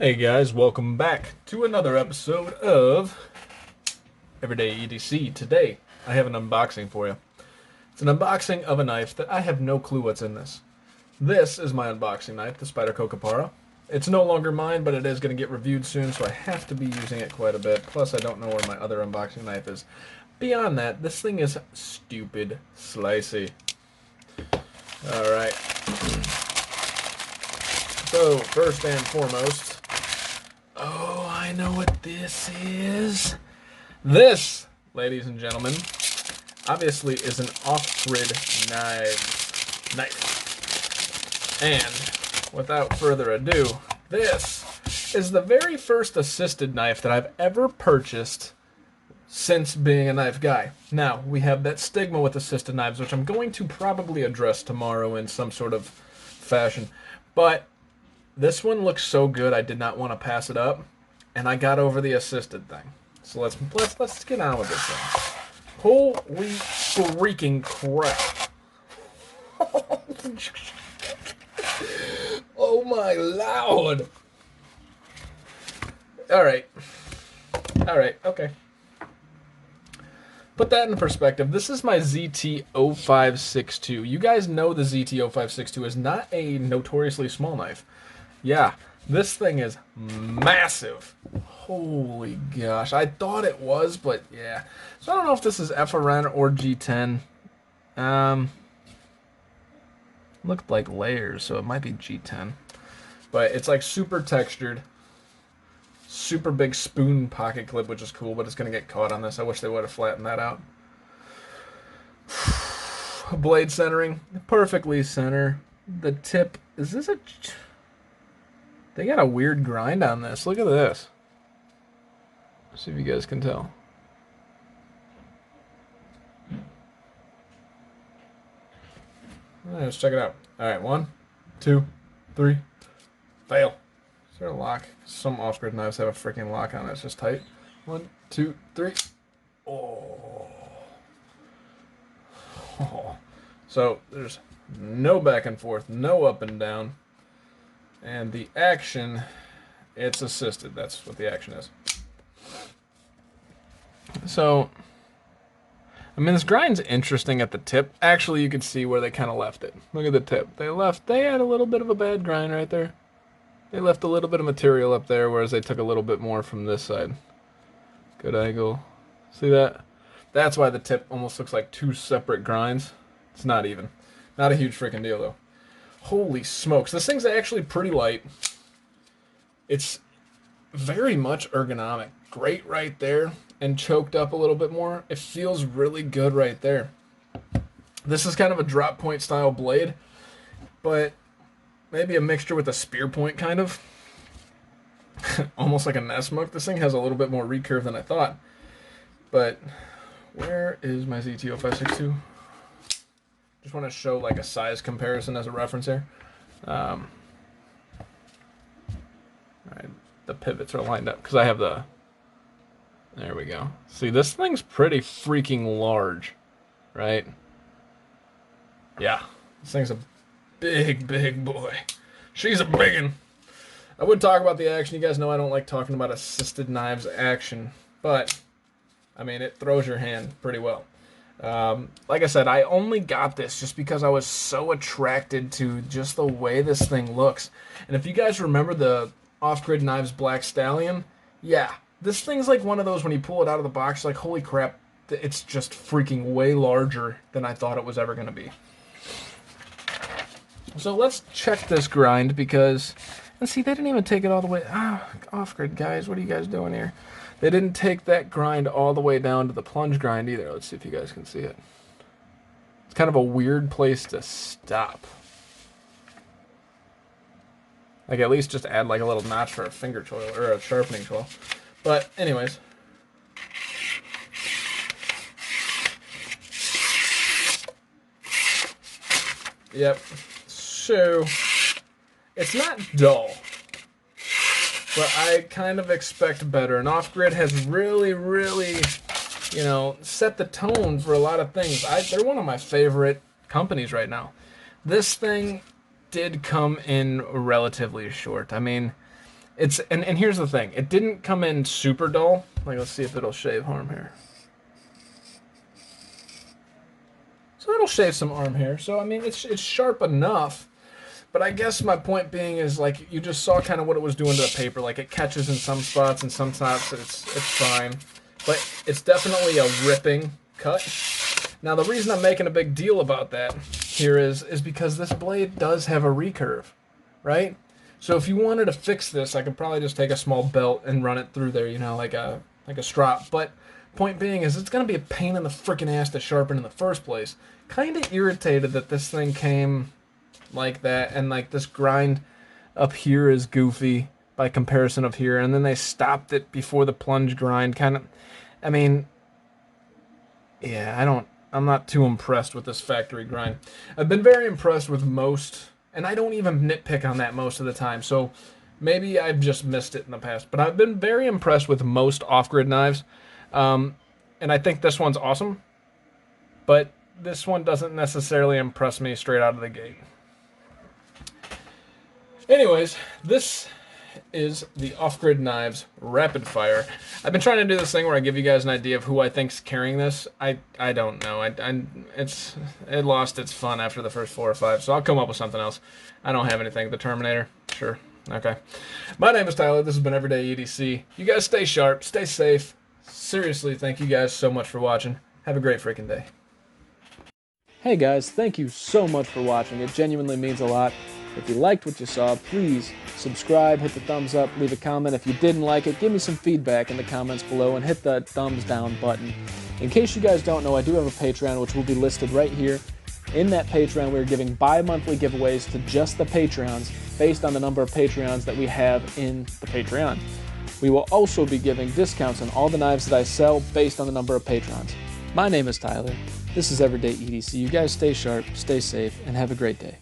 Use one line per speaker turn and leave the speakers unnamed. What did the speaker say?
Hey guys, welcome back to another episode of Everyday EDC. Today, I have an unboxing for you. It's an unboxing of a knife that I have no clue what's in this. This is my unboxing knife, the Spider Cocapara. It's no longer mine, but it is going to get reviewed soon, so I have to be using it quite a bit. Plus, I don't know where my other unboxing knife is. Beyond that, this thing is stupid slicey. Alright. So, first and foremost, oh, I know what this is. This, ladies and gentlemen, obviously is an off-grid knife. And without further ado, this is the very first assisted knife that I've ever purchased since being a knife guy. Now, we have that stigma with assisted knives, which I'm going to probably address tomorrow in some sort of fashion. But this one looks so good, I did not want to pass it up, and I got over the assisted thing. So let's get on with this thing. Holy freaking crap! Oh my lord! All right, okay. Put that in perspective. This is my ZT-0562. You guys know the ZT-0562 is not a notoriously small knife. Yeah, this thing is massive. Holy gosh. I thought it was, but yeah. So I don't know if this is FRN or G10. Looked like layers, so it might be G10. But it's like super textured. Super big spoon pocket clip, which is cool, but it's going to get caught on this. I wish they would have flattened that out. Blade centering, perfectly center. The tip, is this a... They got a weird grind on this. Look at this. Let's see if you guys can tell. All right, let's check it out. All right, 1, 2, 3. Fail. Is there a lock? Some off-grid knives have a freaking lock on it. It's just tight. 1, 2, 3. Oh. Oh. So there's no back and forth, no up and down. And the action, it's assisted. That's what the action is. So, I mean, this grind's interesting at the tip. Actually, you can see where they kind of left it. Look at the tip. They had a little bit of a bad grind right there. They left a little bit of material up there, whereas they took a little bit more from this side. Good angle. See that? That's why the tip almost looks like two separate grinds. It's not even. Not a huge freaking deal, though. Holy smokes. This thing's actually pretty light. It's very much ergonomic. Great right there. And choked up a little bit more. It feels really good right there. This is kind of a drop point style blade. But maybe a mixture with a spear point, kind of. Almost like a Nesmuk. This thing has a little bit more recurve than I thought. But where is my ZT-0562? Just want to show like a size comparison as a reference here. All right, the pivots are lined up because I have the... There we go. See, this thing's pretty freaking large, right? Yeah, this thing's a big, big boy. She's a biggin'. I would talk about the action. You guys know I don't like talking about assisted knives action, but I mean, it throws your hand pretty well. Like I said, I only got this just because I was so attracted to just the way this thing looks. And if you guys remember the Off-Grid Knives Black Stallion, yeah, this thing's like one of those when you pull it out of the box, like, holy crap, it's just freaking way larger than I thought it was ever going to be. So let's check this grind because, and see, they didn't even take it all the way. Off-Grid guys, what are you guys doing here? They didn't take that grind all the way down to the plunge grind either. Let's see if you guys can see it. It's kind of a weird place to stop. Like, at least just add like a little notch for a finger choil or a sharpening choil. But anyways. Yep. So it's not dull. But I kind of expect better. And Off-Grid has really, really, you know, set the tone for a lot of things. They're one of my favorite companies right now. This thing did come in relatively short. I mean, And here's the thing. It didn't come in super dull. Like, let's see if it'll shave arm hair. So it'll shave some arm hair. So, I mean, it's sharp enough. But I guess my point being is, like, you just saw kind of what it was doing to the paper. Like, it catches in some spots, and some spots it's fine. But it's definitely a ripping cut. Now, the reason I'm making a big deal about that here is because this blade does have a recurve, right? So if you wanted to fix this, I could probably just take a small belt and run it through there, you know, like a strop. But point being is it's going to be a pain in the freaking ass to sharpen in the first place. Kind of irritated that this thing came like that, and like this grind up here is goofy by comparison of here, and then they stopped it before the plunge grind. Kind of, I mean, yeah, I'm not too impressed with this factory grind. I've been very impressed with most, and I don't even nitpick on that most of the time, so maybe I've just missed it in the past, but I've been very impressed with most off-grid knives, and I think this one's awesome, but this one doesn't necessarily impress me straight out of the gate. Anyways, this is the Off-Grid Knives Rapid Fire. I've been trying to do this thing where I give you guys an idea of who I think's carrying this. I don't know. It lost its fun after the first 4 or 5, so I'll come up with something else. I don't have anything. The Terminator? Sure. Okay. My name is Tyler. This has been Everyday EDC. You guys stay sharp. Stay safe. Seriously, thank you guys so much for watching. Have a great freaking day. Hey guys, thank you so much for watching. It genuinely means a lot. If you liked what you saw, please subscribe, hit the thumbs up, leave a comment. If you didn't like it, give me some feedback in the comments below and hit the thumbs down button. In case you guys don't know, I do have a Patreon, which will be listed right here. In that Patreon, we're giving bi-monthly giveaways to just the Patreons based on the number of Patreons that we have in the Patreon. We will also be giving discounts on all the knives that I sell based on the number of patrons. My name is Tyler. This is Everyday EDC. You guys stay sharp, stay safe, and have a great day.